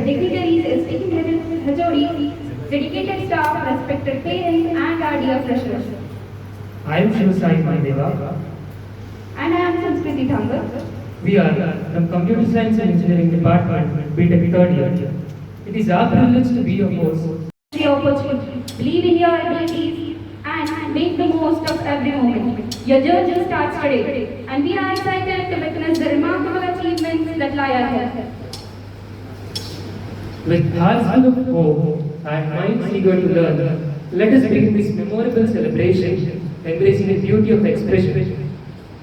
Dignitaries, esteemed HODs, dedicated staff, respected parents, and our dear freshers. I am Shiv Sai Mahadeva. And I am Sanskriti Thangal. We are from Computer Science and Engineering Department, BTech third year. It is our privilege to be your host. The opportunity, believe in your abilities, and make the most of every moment. Your journey starts today, and we are excited to witness the remarkable achievements that lie ahead. With hearts full of hope and minds eager to learn, let us begin this memorable celebration, embracing the beauty of expression.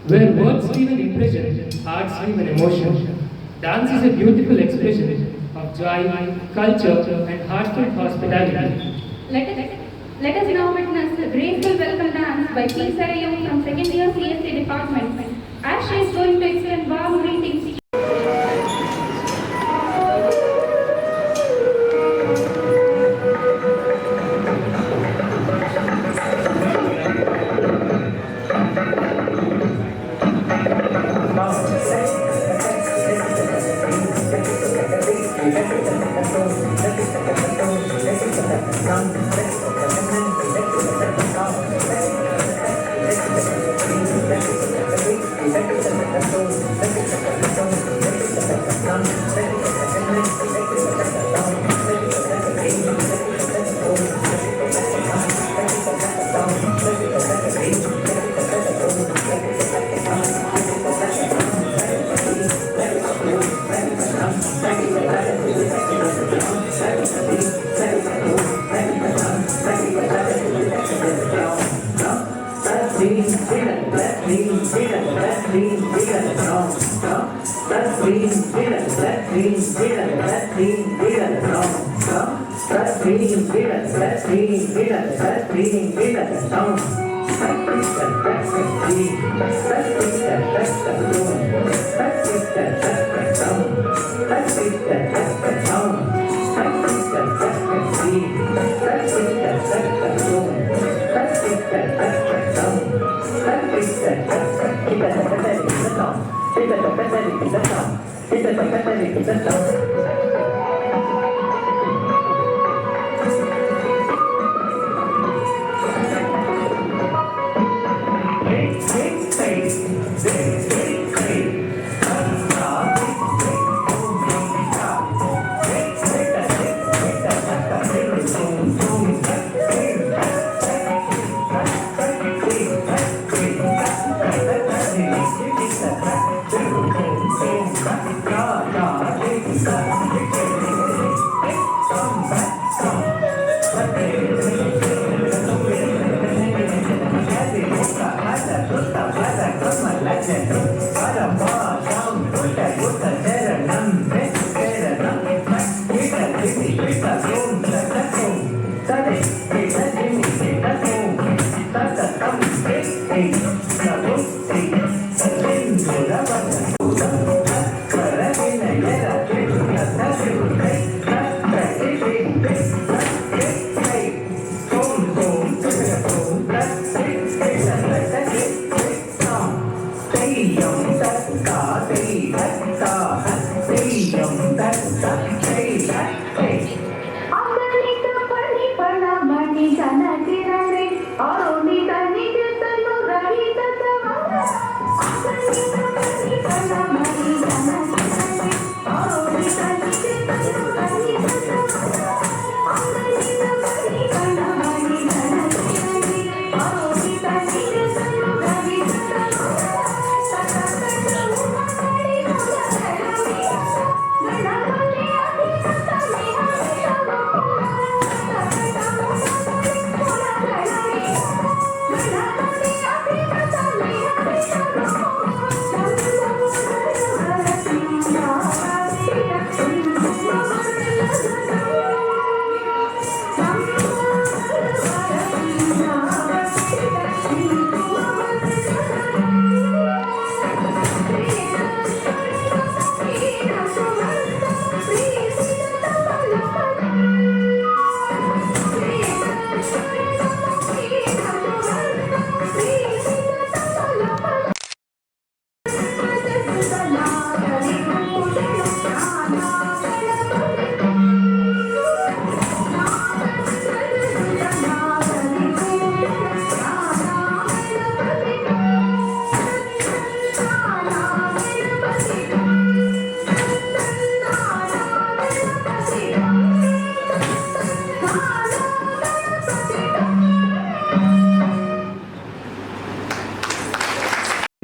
Where words leave an impression, hearts leave an emotion. Dance is a beautiful expression of joy, culture, and heartfelt hospitality. Let us now witness the graceful welcome dance by P. Sarayam from 2nd year CSA department, as she is going to extend warm greetings.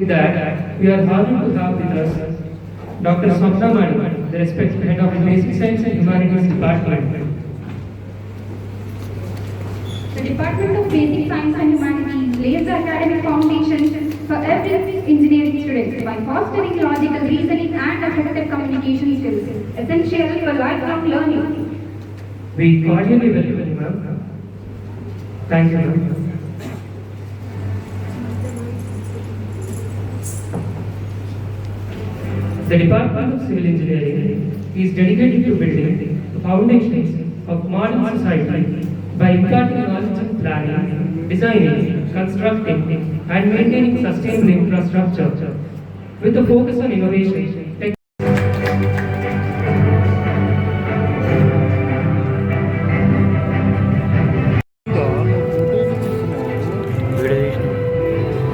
With that, we are honored to have with us Dr. Swapna Madam, the respected head of the Basic Science and Humanities Department. The Department of Basic Science and Humanities lays the academic foundation for every engineering student by fostering logical reasoning and effective communication skills, essential for lifelong learning. We cordially welcome you, ma'am. Thank you, ma'am. The Department of Civil Engineering is dedicated to building the foundations of modern society by imparting knowledge in planning, designing, constructing, and maintaining sustainable infrastructure with a focus on innovation.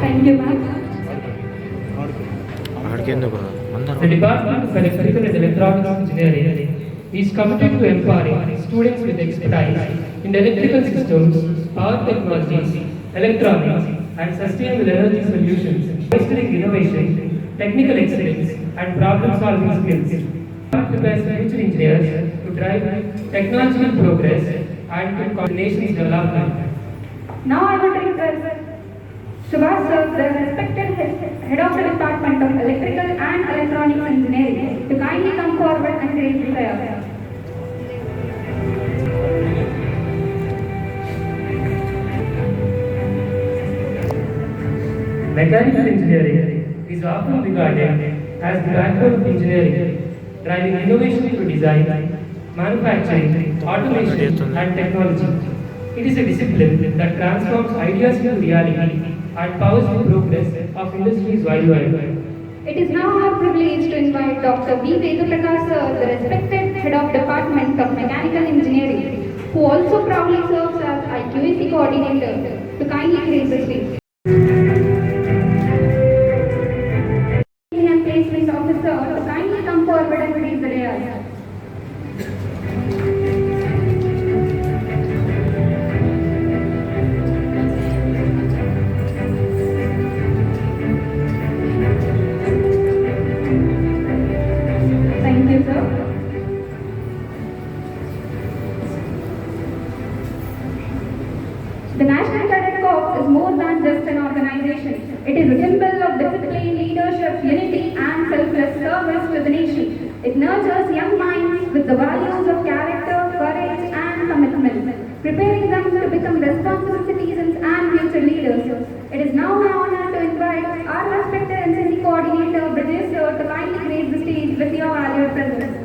Thank you, ma'am. The Department of Electrical and Electronics Engineering is committed to empowering students with expertise in electrical systems, power technologies, electronics, and sustainable energy solutions, fostering innovation, technical excellence, and problem-solving skills. It prepares future engineers to drive technological progress and to the nation's development. Now I would request Subhash sir, the respected head of the Department of Electrical and Electronics Engineering, to kindly come forward and raise the prayer. Mechanical engineering is often regarded as the backbone of engineering, driving innovation through design, manufacturing, automation, and technology. It is a discipline that transforms ideas into reality and powers the progress of industries worldwide. It is now our privilege to invite Dr. V. Vedaprakash sir, the respected head of Department of Mechanical Engineering, who also proudly serves as IQAC coordinator, to kindly grace the stage. And placement officer, to kindly come forward and raise the dais. Thank you, sir. The National Cadet Corps is more than just an organization. It is a symbol of discipline, leadership, unity, and selfless service to the nation. It nurtures young minds with the values of character, courage, and commitment, preparing them to become responsible citizens and future leaders. It is now my honor to invite our respected NCC coordinator, Brajesh sir, to kindly grace the stage with your valued presence.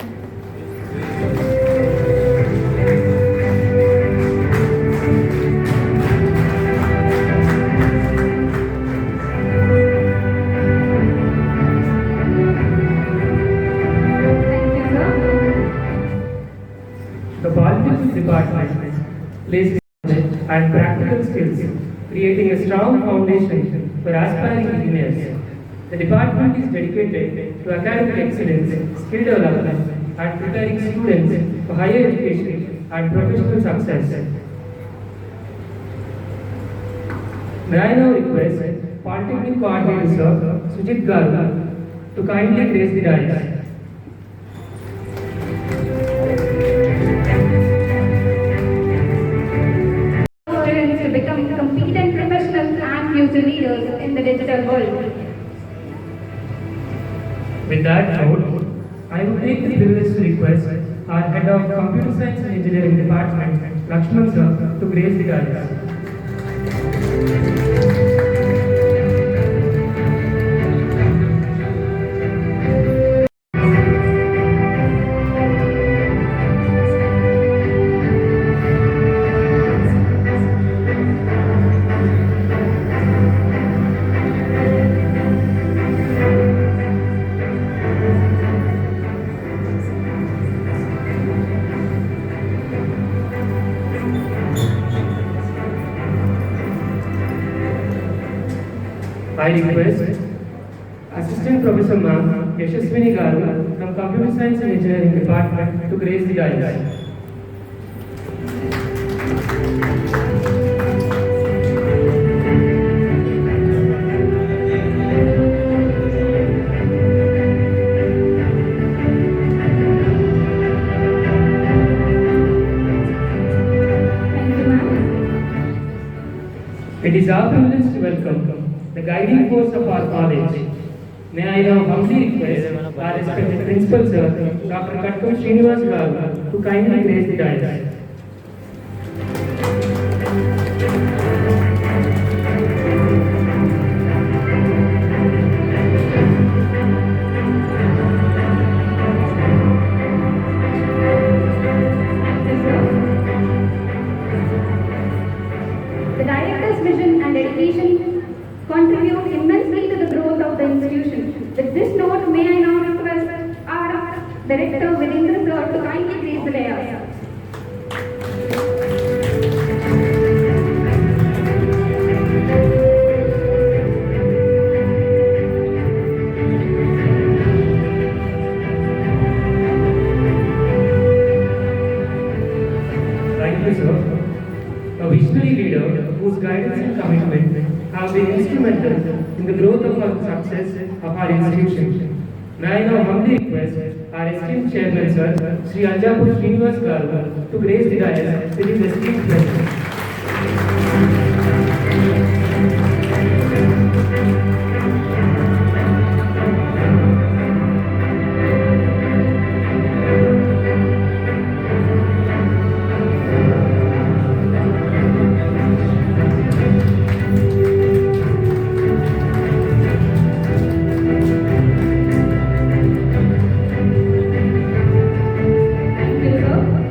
The Politics Department lays knowledge and practical skills, creating a strong foundation for aspiring engineers. The department is dedicated to academic excellence, skill development, and preparing students for higher education and professional success. May I now request Polytechnic Coordinator Sir Sujit Garu to kindly grace the dais. Students to become competent professionals and future leaders in the digital world. With that note, I would take the privilege to request our Head of Computer Science and Engineering Department, Lakshman Sir, to grace the dais. I request Assistant Professor Ma'am Yashaswini Garu from Computer Science and Engineering Department to grace the dais. It is our privilege to welcome the guiding force of our college. May I now humbly request our respected Principal Sir, Dr. Katkam Srinivas Garu, to kindly grace the dais. The director's vision and dedication contribute immensely to the growth of the institution. With this note, may I now request our director Videndra Sir to kindly grace the dais. Thank you, sir. A visionary leader whose guidance and commitment have been instrumental in the growth of our success of our institution. May I now humbly request our esteemed chairman, sir, Sri Anjapur Srinivas Garu, to grace the dais with his esteemed presence. Thank you, sir.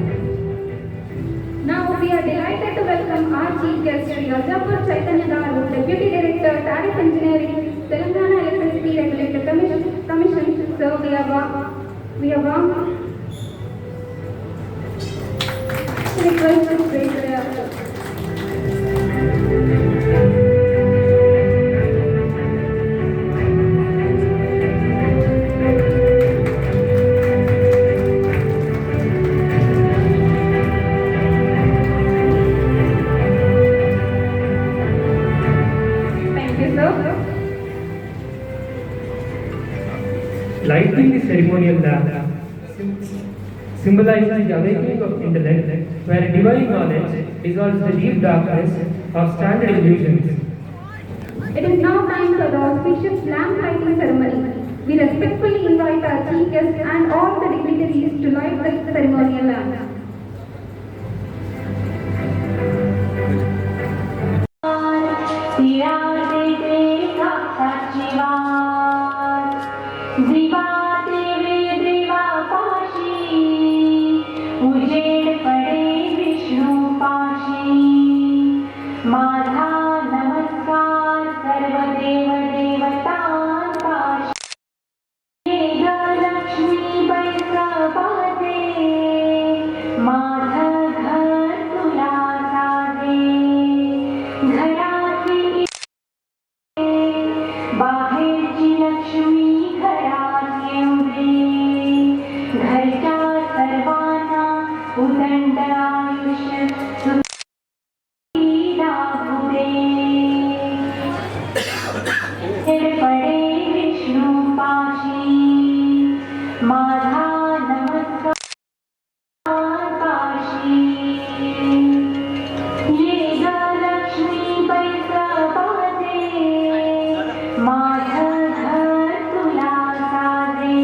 Now we are delighted to welcome our chief guest, Sri Rajapur Chaitanya Garu, Deputy Director, Tariff Engineering, Telangana Electricity Regulator Commission. Sir, we are warm. Request to grace the dais. Thank you, sir. Lighting the ceremonial lamp symbolizes the awakening of intellect, where divine knowledge dissolves the deep darkness of standard illusions. It is now time for the auspicious lamp lighting ceremony. We respectfully invite our chief guest and all the dignitaries to light the ceremonial lamp. उजेड पड़े विष्णु पाशी माझा नमस्कार सर्वदेव देवतां पाशी लक्ष्मी बैसवादे माझ घर तुला साधे घराची बाहेरची लक्ष्मी घरात येऊ दे घरच्या सर्वांना उदंड आयुष्य सुखी लाभू दे पडे विष्णू पाशी माझा नमस्कार पाशी ये ग लक्ष्मी बैसवादे माझ घर तुला साधे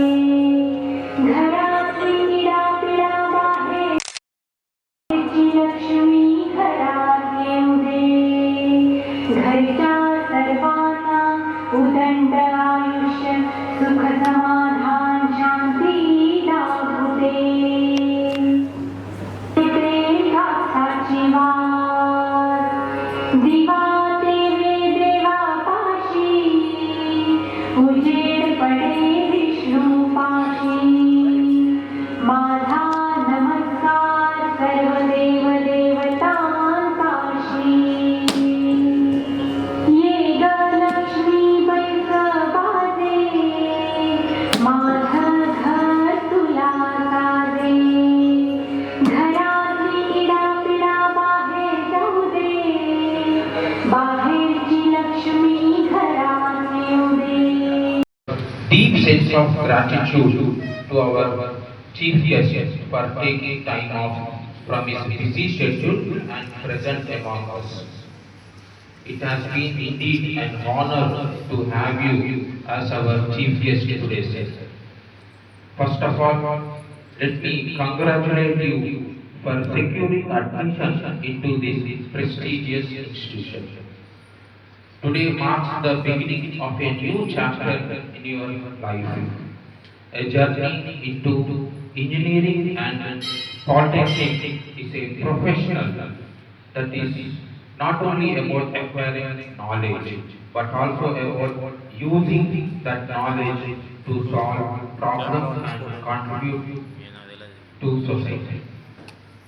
घरातली इडापिडा बाहेरची लक्ष्मी घरात येऊ दे घरच्या सर्वांना उदंड आयुष्य सुख समाधान शांती लाभू दे साची वाट दिवा तेरे देवा पाशी उजेड पडे विष्णू पाशी माझा नमस्कार सर्वदेव देवतां पाशी ये ग लक्ष्मी बैसवादे माझ घर तुला साधे घरातली इडापिडा बाहेर जाऊ दे बाहेरची लक्ष्मी घरात येऊ दे Deep sense of gratitude to our chief guest for taking time off from his busy schedule and present among us. It has been indeed an honor to have you as our chief guest today, sir. First of all, let me congratulate you for securing admission into this prestigious institution. Today marks the beginning of a new chapter in your life, a journey into engineering and polytechnic is a professional that is not only about acquiring knowledge but also about using that knowledge to solve problems and contribute to society.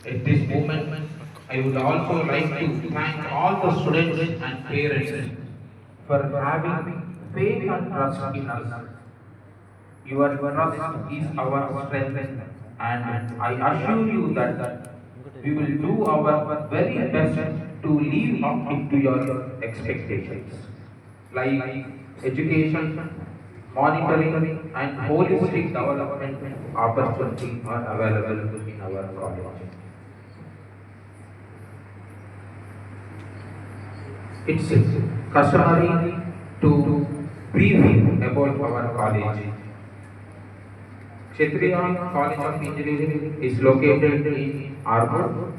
At this moment, I would also like to thank all the students and parents for having faith and trust in us. Your trust is our strength, and I assure you that we will do our very best to live up to your expectations. Like education, monitoring, and holistic development opportunities are available in our college. It's customary to brief about our college. Kshatriya College of Engineering is located in Arbor.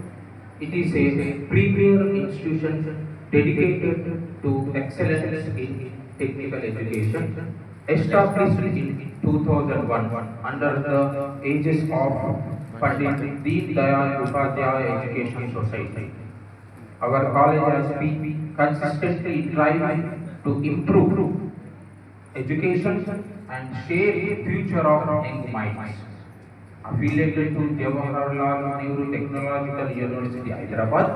It is a premier institution dedicated to excellence in technical education, established in 2001 under the aegis of Pandit Deen Dayal Upadhyaya Education Society. Our college has been consistently trying to improve education and shape future of young minds. Affiliated to Jawaharlal Nehru Technological University, Hyderabad.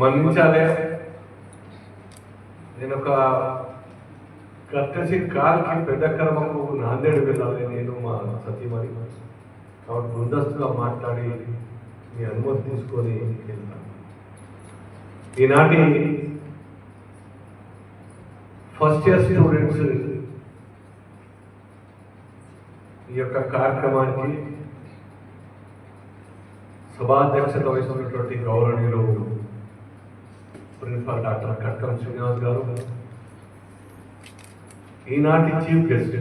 మన్నించాలి. నేను ఒక కర్టసి కార్కి పెద్ద కర్మకు నాందేడు వెళ్ళాలి, నేను మా సతీమణి. కాబట్టి ముందస్తుగా మాట్లాడి మీ అనుమతి తీసుకొని వెళ్తాను. ఈనాటి ఫస్ట్ ఇయర్ స్టూడెంట్స్ ఈ యొక్క కార్యక్రమానికి సభాధ్యక్షత వహిస్తున్నటువంటి గౌరవనీయులు ప్రిన్సిపాల్ డాక్టర్ కట్కం శ్రీనివాస్ గారు, ఈనాటి chief guest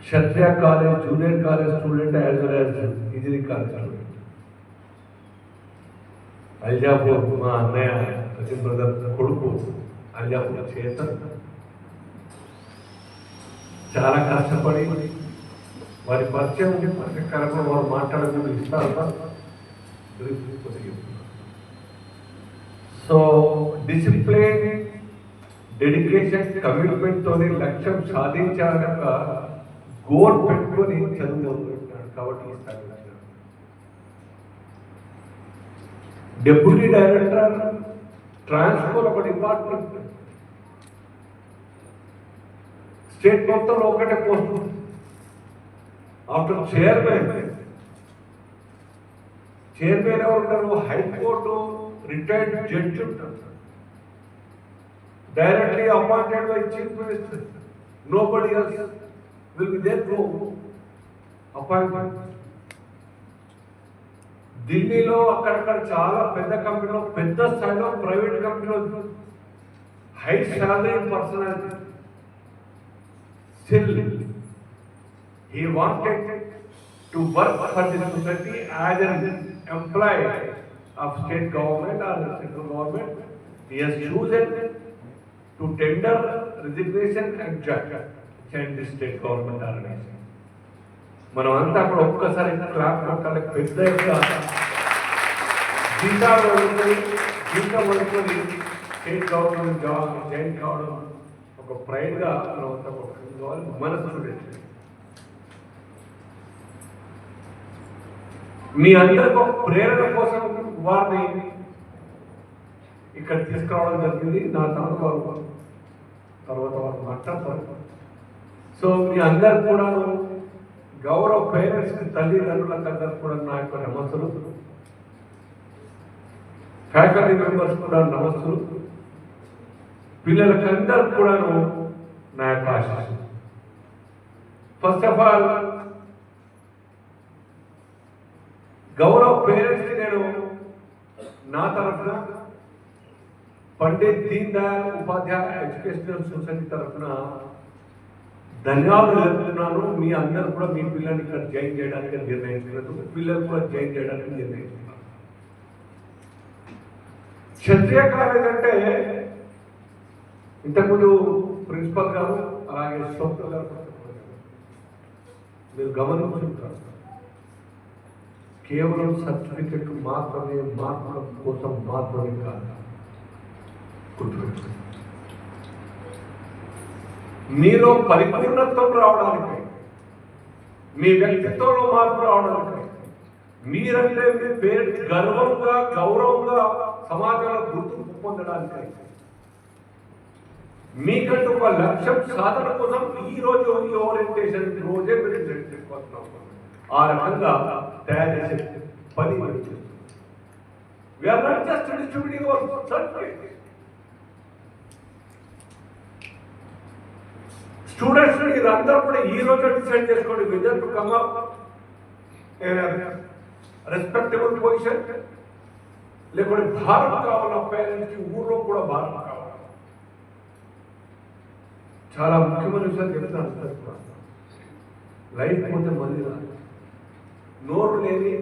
Kshatriya college junior college student as well as engineering college student, Aljapur మా అన్నయ్య సచిన్ బ్రదర్ కొడుకు అల్జాపూర్ చేతన్ చాలా కష్టపడి వారి పరిచయం కార్యక్రమం వారు మాట్లాడకుండా ఇస్తారు. సో డిసిప్లిన్, డెడికేషన్, కమిట్మెంట్ తోని లక్ష్యం సాధించాలన్న గోల్ పెట్టుకొని చదువుతున్నాడు. కాబట్టి డిప్యూటీ డైరెక్టర్ ట్రాన్స్పోర్ట్ ఒక డిపార్ట్మెంట్, స్టేట్ మొత్తంలో ఒకటే పోస్ట్. ఆఫ్టర్ చైర్మన్ ఎవరు ఉంటారు? హైకోర్టు రిటైర్డ్ జడ్జి ఉంటారు, directly appointed by chief minister. Nobody else will be there to appointment. ఢిల్లీలో అక్కడక్కడ చాలా పెద్ద కంపెనీలో, పెద్ద స్థాయిలో ప్రైవేట్ కంపెనీలో high salary personality. Still, he wanted to work for the society as an employee of state government or central government. He has chosen to tender resignation and join the state government organization. మనం అంతా అక్కడ ఒక్కసారి clap కొట్టాలి. పెద్ద జీతాలు వదులుకొని state government join కావడం ఒక ప్రైడ్గా మనం అంతా కావాలి. మన స్టూడెంట్స్ మీ అందరికి ఒక ప్రేరణ కోసం వారిని ఇక్కడ తీసుకురావడం జరిగింది. నా తర్వాత వారు మాట్లాడతారు. సో మీ అందరు కూడా గౌరవ పేరెంట్స్, తల్లిదండ్రులకు అందరూ కూడా నా యొక్క నమస్సులు, ఫ్యాకల్టీ మెంబర్స్ కూడా నమస్సులు, పిల్లలకందరూ కూడాను నా యొక్క ఆశీస్సులు. ఫస్ట్ ఆఫ్ ఆల్ గౌరవ పేరెంట్స్కి నేను నా తరఫున పండిత్ దీన్ దయాళ్ ఉపాధ్యాయ ఎడ్యుకేషనల్ సొసైటీ తరఫున ధన్యవాదాలు చెప్తున్నాను. మీ అందరూ కూడా మీ పిల్లల్ని ఇక్కడ జాయిన్ చేయడానికి నిర్ణయించుకున్నారు, పిల్లలు కూడా జాయిన్ చేయడానికి నిర్ణయించుకున్నారు. క్షత్రియ కాలేజ్ అంటే ఇంతకుముందు ప్రిన్సిపల్ గారు అలాగే సోప్త గారు మీరు గమనించుంటారు. కేవలం సర్టిఫికెట్ మాత్రమే మార్పుల కోసం మాత్రమే కాదు. గుర్తుపెట్టుకోండి, మీలో పరిపూర్ణత్వం రావడానికి, మీ వ్యక్తిత్వంలో మార్పు రావడానికి, మీరంటే మీ పేరు గర్వంగా గౌరవంగా సమాజంలో గుర్తింపు పొందడానికి, మీకంటూ ఒక లక్ష్యం సాధన కోసం ఈ రోజు ఈ ఓరియంటేషన్ రోజే మీరు చేసుకోవాల్సిన ఆ రకంగా తయారు చేసే పని మీరు చేస్తున్నారు. We are not just distributing our certificate. Students మీరందరూ కూడా ఈ రోజు డిసైడ్ చేసుకోండి vision to come up respectable position, లేకుంటే భారత్ కావాల పేరెంట్స్కి ఊళ్ళో కూడా భారత్ కావాలి. చాలా ముఖ్యమైన విషయాలు చెప్తాను. లైఫ్ పోతే మళ్ళీ రాదు. నోరు లేని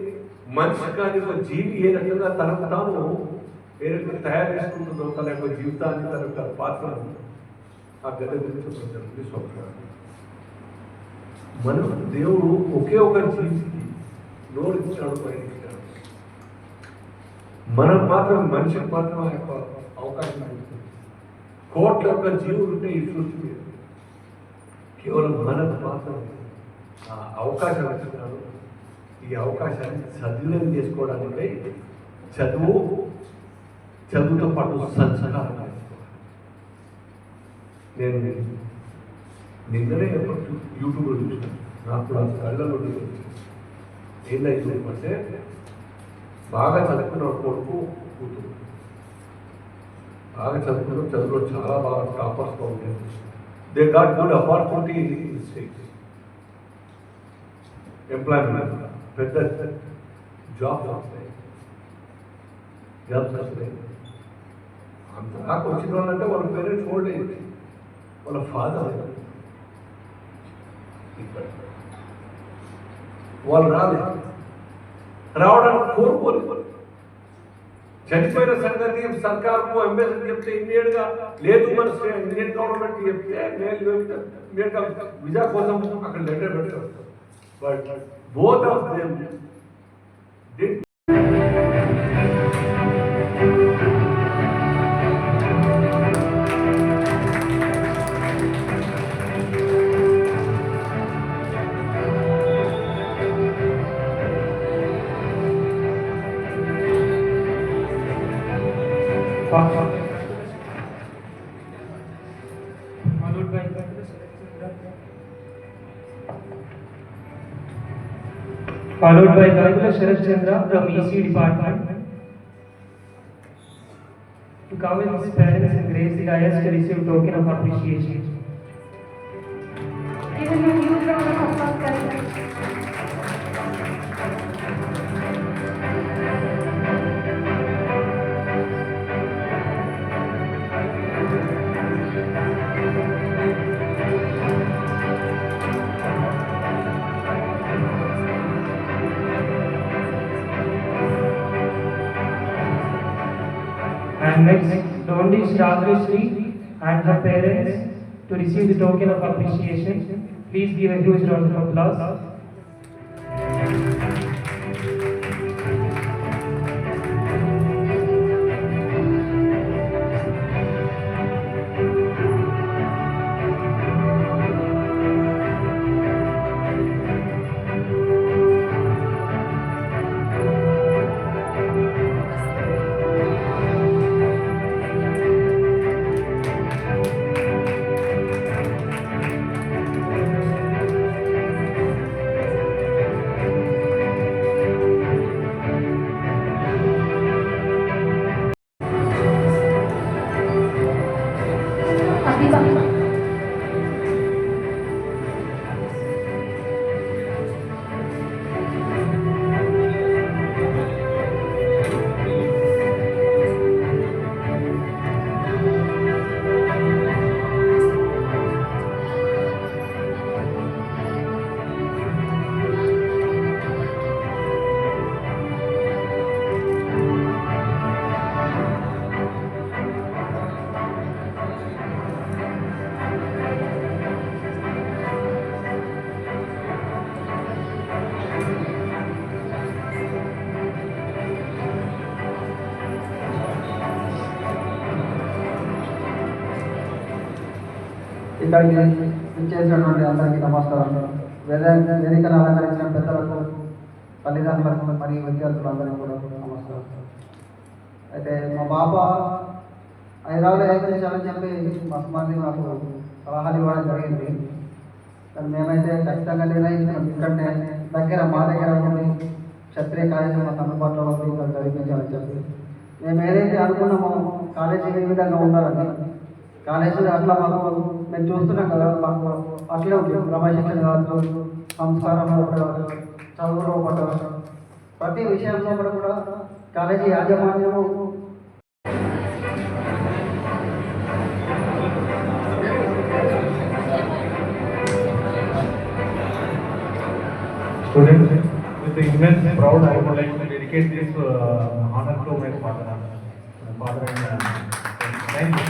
మనిషి కానీ ఒక జీవి ఏ రకంగా తనకు తాను ఏ రకంగా తయారు చేసుకుంటుందో తన యొక్క జీవితాన్ని తన యొక్క పాత్రను ఆ గత గురించి స్వప్నం. మనం దేవుడు ఒకే ఒక జీవికి నోరు ఇచ్చాడు, పైన ఇచ్చాడు. మనం మాత్రం మనిషికి మాత్రం ఆ యొక్క అవకాశం ఉంటుంది. కోట్ల యొక్క జీవులు ఉంటే ఈ సృష్టి మీద కేవలం మనకు మాత్రం ఆ అవకాశం ఇచ్చినాడు. ఈ అవకాశాన్ని సద్వినియోగం చేసుకోవడానికై చదువుతో పాటు సంస్కారం చేసుకోవాలి. నేను నిన్ననే యూట్యూబ్లో చూసాను, నాకు కూడా కళ్ళలో వచ్చింది. ఏంటంటే బాగా చదువుకున్న కొడుకు కూతురు, బాగా చదువుకున్న చదువులో చాలా బాగా టాపర్స్గా ఉండేది. They got good opportunity in states, employment, పెద్ద జాబ్స్ వస్తాయి, అంతదాకా వచ్చిన వాళ్ళంటే వాళ్ళ పేరెంట్స్ ఓల్డ్ ఏజ్, వాళ్ళ ఫాదర్ ఇక్కడ వాళ్ళు రావడానికి కోరుకోలేదు. చనిపోయిన సంగతి సర్కార్కు ఎంబెసీ చెప్తే ఇమ్మీడియట్గా లేదు, మన ఇండియన్ గవర్నమెంట్ చెప్తే ఇమ్మీడియట్గా విజా కోసం అక్కడ లెటర్ పెట్టారు. But both of them did followed by Garuda Sharat Chandra from EC department. To come with his parents and grace the dais to receive token of appreciation. Given a huge round of applause, Garuda. And next, Dondi Shravashri and her parents to receive the token of appreciation. Please give a huge round of applause. ఇక్కడికి ఇచ్చేసినటువంటి అందరికీ నమస్కారం. వేదికను అలంకరించిన పెద్దలకు, తల్లిదండ్రులకు మరియు విద్యార్థులందరికీ కూడా నమస్కారం. అయితే మా పాప హైదరాబాద్ ఎగ్జిబిషన్ చెప్పి మస్తు మంది మాకు సలహాలు ఇవ్వడం జరిగింది. కానీ మేమైతే ఖచ్చితంగా నిర్ణయించాం, ఎందుకంటే మా దగ్గర ఉంది క్షత్రియ కాలేజీ మాకు అందుబాటులో ఉంది, ఇక్కడ చదివించాలని చెప్పి మేము ఏదైతే అనుకున్నామో కాలేజీ ఏ విధంగా ఉండాలని కాలేజీలో అట్లా మాకు మేము చూస్తున్నాం కదా, మాకు అట్లే ఉంటుంది. క్రమశిక్షణ కావచ్చు, సంస్కారంలో కూడా, చదువులో కూడా, ప్రతి విషయంలో కూడా college యాజమాన్యము Students, with the immense proud, I would like to dedicate this honor to my father and thank you.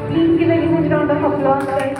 Please give a huge round of applause, guys.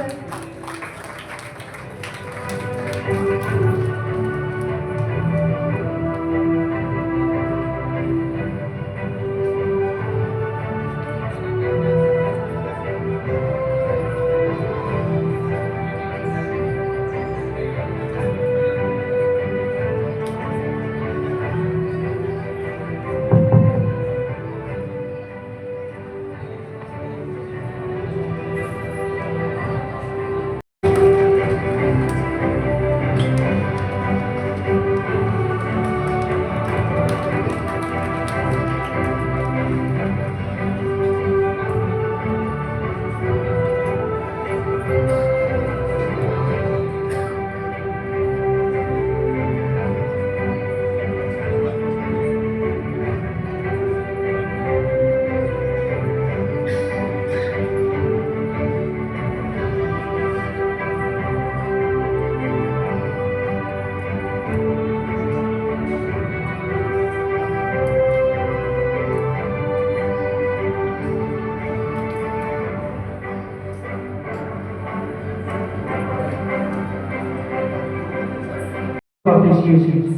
appreciations.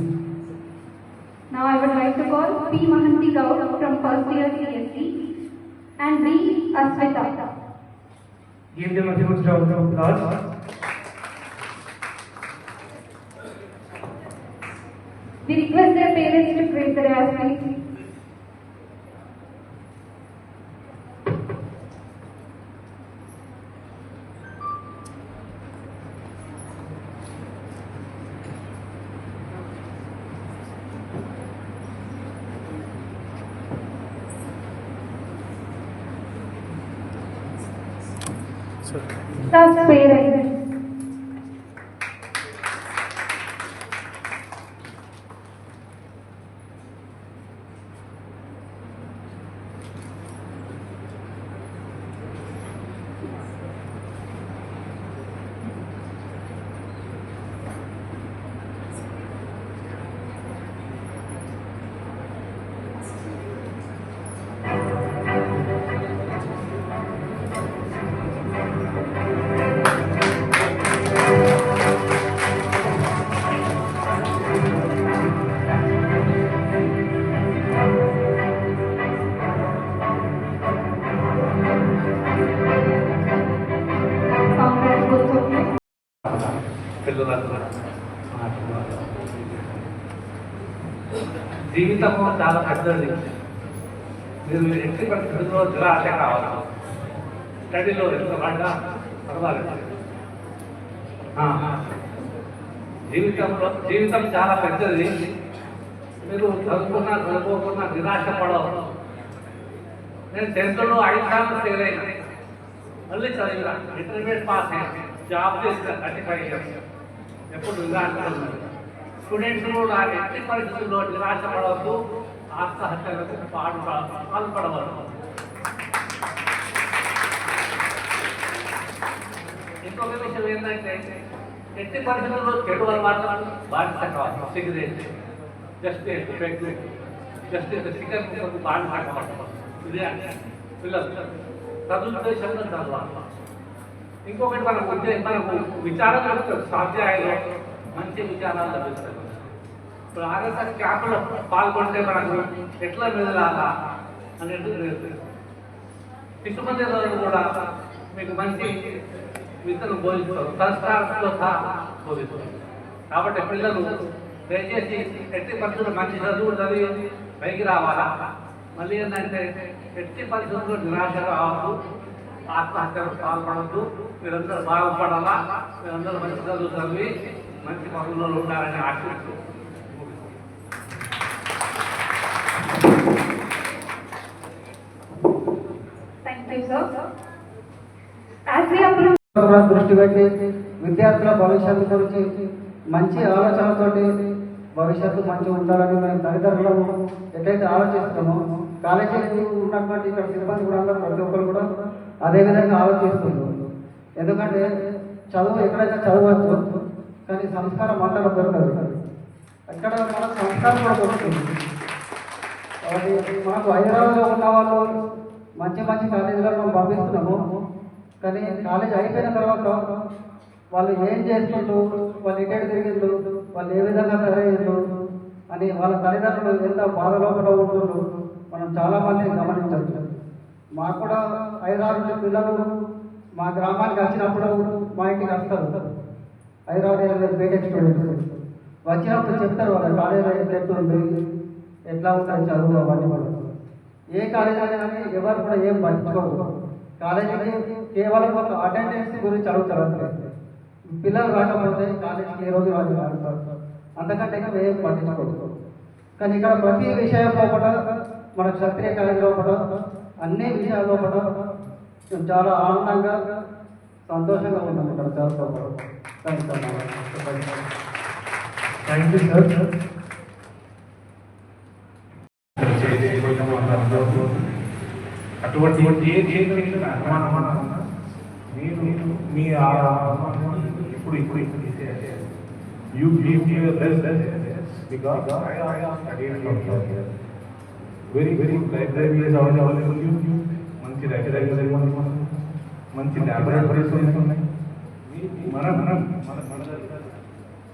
Now I would like to call P. Mahanti Gaur from first year CSC and B. Aswita. Give them a huge round of applause. We request their parents to praise their aspects. Thus parents. జీవితము చాలా పెద్దది. మీరు ఎట్టి పరిస్థితుల్లో నిరాశ కావాలి. స్టడీలో ఎంత బాగా పర్వాలేదు. జీవితం చాలా పెద్దది. మీరు చదువుకోకున్నా నిరాశ పడవు. నేను 10th లో 5 సార్లు ఫెయిల్ అయినా, మళ్ళీ చదివినా, ఇంటర్మీడియట్ పాస్ అయినా, జాబ్ చేసిన 35 years. ఎప్పుడు నిరాశ స్టూడెంట్స్ కూడా ఎట్టి పరిస్థితుల్లో నిరాశ పడవద్దు, ఆత్మహత్యలకు పాల్పడవద్దు. ఇంకొక విషయం ఏంటంటే, ఎట్టి పరిస్థితుల్లో చెడు అలవాటు బాధ్యత కావాలి. సిగరెట్, జస్ట్ చికెన్ బాధ్యత కావాలి. ఇదే పిల్లలు సదుద్దేశంగా చదవాలి. ఇంకొకటి మనకు విచారాలు స్వాధ్యాయంలో మంచి విచారాలు లభిస్తాయి. ఇప్పుడు ఆర్ఎస్ఎస్ క్యాంపులో పాల్గొంటే మనకు ఎట్లా మెదలాలా అనేది తెలుస్తుంది. శిశు మందిరాలు కూడా మీకు మంచి విద్యను బోధిస్తారు, సంస్కారంతో సహా బోధిస్తారు. కాబట్టి పిల్లలు దయచేసి ఎట్టి పరిస్థితుల్లో మంచి చదువు చదివి పైకి రావాలా. మళ్ళీ ఏంటంటే ఎట్టి పరిస్థితుల్లో నిరాశ కావద్దు, ఆత్మహత్యలకు పాల్పడద్దు. మీరందరూ బాగుపడాలా, మీరందరూ మంచి చదువు చదివి మంచి పనుల్లో ఉండాలని ఆశిస్తూ Thank you, sir. As we approach దృష్టి పెట్టి విద్యార్థుల భవిష్యత్తు గురించి మంచి ఆలోచనతోటి భవిష్యత్తు మంచిగా ఉండాలని మేము తల్లిదండ్రులను ఎట్లయితే ఆలోచిస్తున్నామో కాలేజీ ఉన్నటువంటి ఇక్కడ సిబ్బంది కూడా అందరూ ప్రతి ఒక్కరు కూడా అదే విధంగా ఆలోచిస్తున్నారు. ఎందుకంటే చదువు ఎక్కడైతే చదవచ్చు కానీ సంస్కారం మాటలు దొరకదు. ఎక్కడ మన సంస్కారం కూడా దొరుకుతుంది. కాబట్టి మనకు హైదరాబాద్లో ఉన్న వాళ్ళు మంచి మంచి కాలేజీలలో మనం పంపిస్తున్నాము. కానీ కాలేజ్ అయిపోయిన తర్వాత వాళ్ళు ఏం చేస్తుండ్రు, వాళ్ళు ఎక్కడ తిరిగిండ్రు, వాళ్ళు ఏ విధంగా తయారయ్యిండ్రు అని వాళ్ళ తల్లిదండ్రులు ఎంత బాధలోపల ఉంటుండ్రు మనం చాలా మందిని గమనించవచ్చు. మాకు కూడా హైదరాబాద్ పిల్లలు మా గ్రామానికి వచ్చినప్పుడు మా ఇంటికి వస్తారు. హైదరాబాద్ బీటెక్ స్టూడెంట్స్ వచ్చినప్పుడు చెప్తారు వాళ్ళ కాలేజీలో ఎట్లెట్టుంది, ఎట్లా ఉంటుంది చదువు అవన్నీ కూడా. ఏ కాలేజీ కానీ ఎవరు కూడా ఏం పట్టించుకోరు. కాలేజీకి కేవలం ఒక అటెండెన్స్ గురించి అడుగుతారు అంతే. పిల్లలు రాకపోతే కాలేజీకి ఏ రోజు వాళ్ళు రాస్తారు, అంతకంటే ఇంకా ఏం పట్టించుకోరు. కానీ ఇక్కడ ప్రతి విషయంలో కూడా మన క్షత్రియ కాలేజీలో కూడా అన్ని విషయాల్లో కూడా చాలా ఆనందంగా సంతోషంగా ఉన్నాం ఇక్కడ చదువుకోవడం. Thank you sir. అటువంటి మీరు మీ ఇప్పుడు you give your best because very very library is available. మంచి లైబ్రరీ మంచి ల్యాబొరేటరీస్ ఉన్నాయి. మనం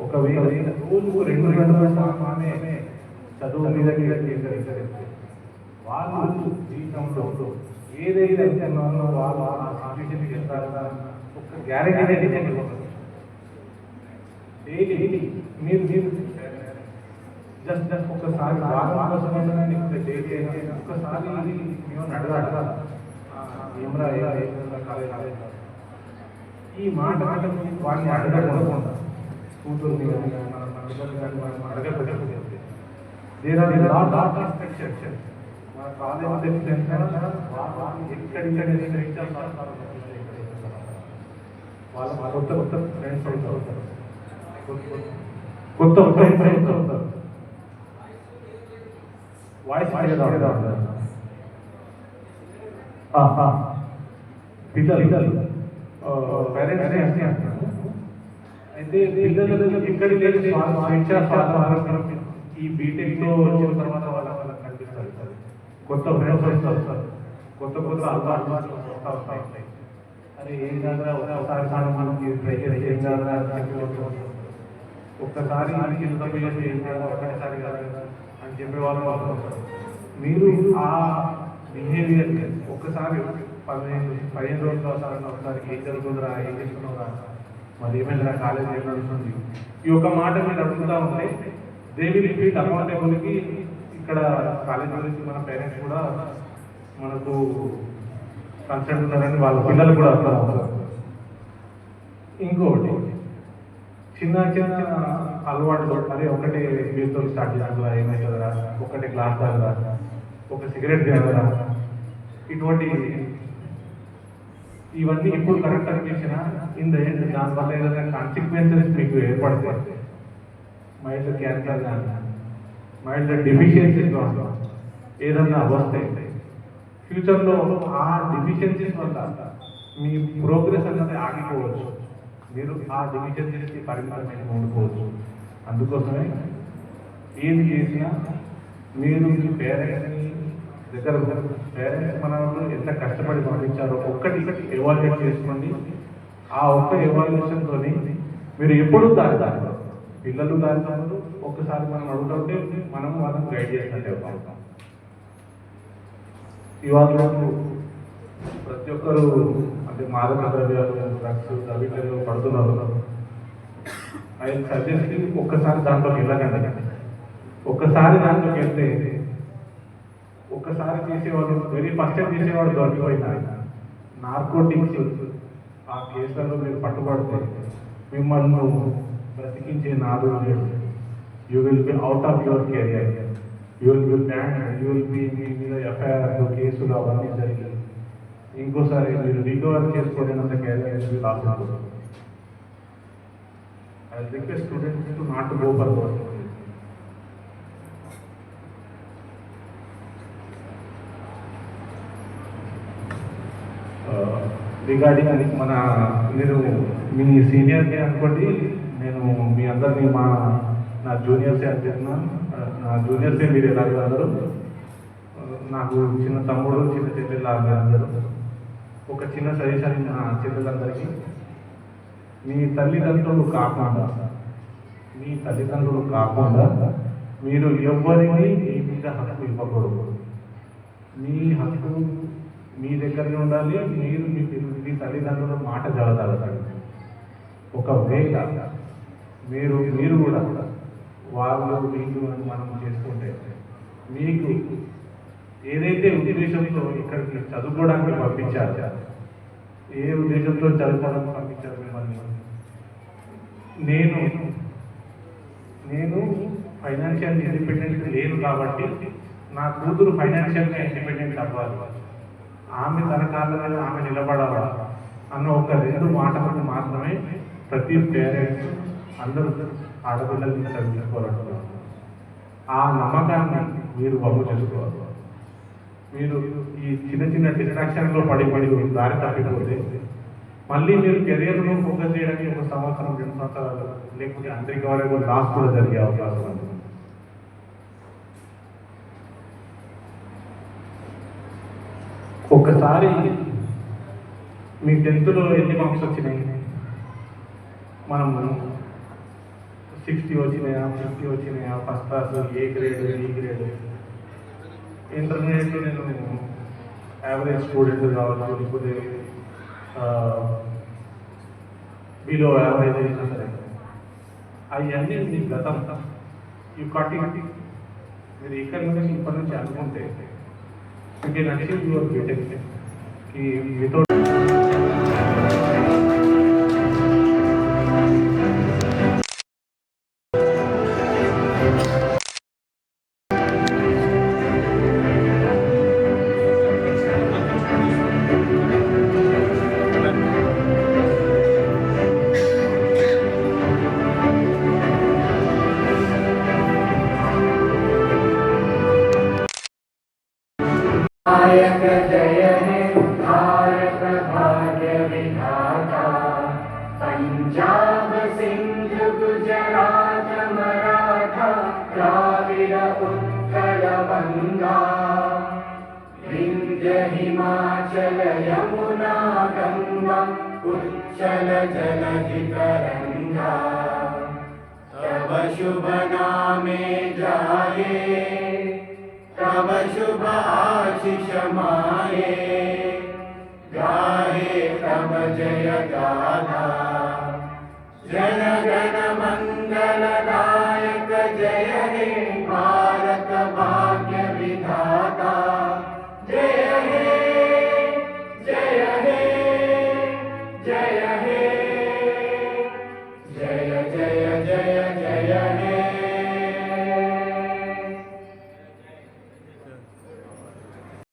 ఒకవేళ రోజు 2 గంటల ఆమె చదువు మీద కేంద్రీకరిస్తే వాళ్ళు జీవితంలో ఏదైతే ఉన్నారో వాళ్ళు ఆ సాధించి చేస్తారన్న ఒక గ్యారెంటీ అనేది డైలీ మీరు జస్ట్ ఒక్కసారి డైలీ ఒక్కసారి మేము అడగాలి ఈ మాట వాడిని అడగకుండా కూతుర్ని అడగకపోతే there are lot of section మన కాలేజ్ ఎక్కడిక్కడ వాళ్ళ కొత్త కొత్త ఫ్రెండ్స్ అవుతారు, కొత్త ఫ్రెండ్స్ అవుతారు. వాయిస్ పిల్లలు పేరెంట్స్ అంటారు. అయితే పిల్లలు ఎక్కడి లేదు స్వేచ్ఛ స్వాతంత్రం ఈ బీటెక్ లో వచ్చిన తర్వాత వాళ్ళకి కనిపిస్తారు. కొత్త ఫ్రెండ్స్ వస్తారు, కొత్త కొత్త అలవాట్లు వస్తాయి. అరే ఏం కాదురా ఒకసారి మనం ట్రై చేసి ఏం కాదురా ఒక్కసారి ఒక్కసారి అని చెప్పేవాళ్ళు వస్తారు. మీరు ఆ బిహేవియర్ ఒక్కసారి 15 రోజులు ఒకసారి ఏం జరుగుతుందిరా, ఏం చేస్తున్నావురా, మరి ఏమైనా కాలేజ్ ఏం నడుస్తుంది, ఈ ఒక మాట మీరు అడుగుతూ ఉంటే దే విల్ ఫీల్ అకౌంటబుల్కి. ఇక్కడ కాలేజ్ గురించి మన పేరెంట్స్ కూడా మనకు కన్సర్న్ ఉన్నారని వాళ్ళ పిల్లలు కూడా అర్థం. ఇంకోటి చిన్న చిన్న అలవాట్లు, అదే ఒకటి వీటితో స్టార్ట్ చేస్తుందా, ఏమవుతుందా, ఒకటి గ్లాస్ తాగదా, ఒక సిగరెట్ తాగదా, ఇవన్నీ ఇప్పుడు కరెక్ట్ అనిపించిన ఇన్ ద ఎండ్ దానివల్ల ఏదైనా కాన్సిక్వెన్సెస్ మీకు ఏర్పడతాయి. మైల్డ్ క్యాన్సర్ కానీ మైల్డ్ డెఫిషియన్సీస్ ఏదన్నా వస్తాయి. ఫ్యూచర్లో ఆ డెఫిషియన్సీస్ వల్ల మీ ప్రోగ్రెస్ అనేది ఆగిపోవచ్చు. మీరు ఆ డెఫిషియన్సీస్కి పరిమితమైన ఉండిపోవచ్చు. అందుకోసమే ఏది చేసినా మీరు మీ పేరెంట్స్ని దగ్గర పేరెంట్స్ మన వాళ్ళు ఎంత కష్టపడి పంపించారో ఒక్కటి ఎవాల్యుయేట్ చేసుకోండి. ఆ ఒక్క ఎవాల్యుయేషన్తో మీరు ఎప్పుడూ దారి దాటారు. పిల్లలు దారి తప్పదు. ఒక్కసారి మనం అడుగుతుంటే మనం వాళ్ళని గైడ్ చేసినట్టే అవుతాం. ఇవాళ ప్రతి ఒక్కరు అంటే మాదక ద్రవ్యాలు, డ్రగ్స్, అవిటలు పడుతున్నారు. ఆయన సజెస్ట్ ఒక్కసారి దాంట్లోకి వెళ్ళకండి. ఒక్కసారి దాంట్లోకి వెళ్తే ఒక్కసారి చేసేవాడు, వెరీ ఫస్ట్ టైం చేసేవాడు దొరికిపోయినారు. నార్కోటిక్స్ ఆ కేసులలో మీరు పట్టుబడితే మిమ్మల్ని బ్రతికించే నాదుడు లేడు. You will be out of your career. You will be ban. You will be మీ మీద ఎఫ్ఐఆర్ కేసులు అవన్నీ జరిగి ఇంకోసారి మీరు రికవర్ చేసుకోలేనంత career will also. I request students to not go for those. Regarding అది మన మీరు మీ సీనియర్ని అనుకోండి, నేను మీ అందరినీ నా జూనియర్సే అంటున్నాను. నా జూనియర్సే మీరు ఎలాగో అందరూ నాకు చిన్న తమ్ముడు, చిన్న చెల్లెలు అందరూ ఒక చిన్న సజెషన్ నా చెల్లెలందరికీ, మీ తల్లిదండ్రులు కాకుండా మీరు ఎవరిని మీ మీద హక్కు ఇవ్వకూడదు. మీ హక్కు మీ దగ్గరనే ఉండాలి. మీరు మీ తల్లిదండ్రుల మాట జరగాలి. ఒకవేళ మీరు కూడా వాళ్ళు వీళ్ళు అని మనం చేసుకుంటే మీకు ఏదైతే ఉద్దేశంతో ఇక్కడికి చదువుకోవడానికి పంపించారు, ఏ ఉద్దేశంతో చదువుకోవడానికి పంపించారు మిమ్మల్ని, నేను ఫైనాన్షియల్ ఇండిపెండెంట్ లేను కాబట్టి నా కూతురు ఫైనాన్షియల్గా ఇండిపెండెంట్ అవ్వాలి, ఆమె తన కాళ్ళ మీద ఆమె నిలబడాలా అన్న ఒక 2 మాటలకు మాత్రమే ప్రతి పేరెంట్స్ అందరూ ఆడపిల్లల్ని చదివించుకోవాలంటున్నారు. ఆ నమ్మకాన్ని మీరు వమ్ము చేసుకోవాలి. మీరు ఈ చిన్న చిన్న డిస్ట్రాక్షన్లో పడి దారి తప్పిపోతే మళ్ళీ మీరు కెరియర్ను ఫోకస్ చేయడానికి 1 సంవత్సరం 2 సంవత్సరాలు లేకపోతే అందరికీ వరకు లాస్ కూడా జరిగే అవకాశం ఉంది. ఒక్కసారి మీ 10th ఎన్ని మార్క్స్ వచ్చినాయి? మనం 60 వచ్చినాయా, 50 వచ్చినాయా, first class, A grade, B grade, ఇంటర్మీడియట్లో నేను యావరేజ్ స్టూడెంట్ కావచ్చు, లేకపోతే బిలో యావరేజ్ అయినా సరే, అవన్నీ మీ గతం. ఈ కటింగ్ మీరు ఇక్కడి నుంచి అనుకుంటే you can achieve your BTech without नायक जय हे भारत भाग्य विधाता, पंजाब सिंध गुजरात मराठा द्राविड उत्कल बंगा, विंध्य हिमाचल यमुना गंगा उच्चल जलधि तरंगा, तब शुभ नामे जाए तब शुभ आशीष माये, गाहे तब जय गाथा, जन गण मंगलदायक जय हे भारत भाग्य विधाता, जय हे जय हे जय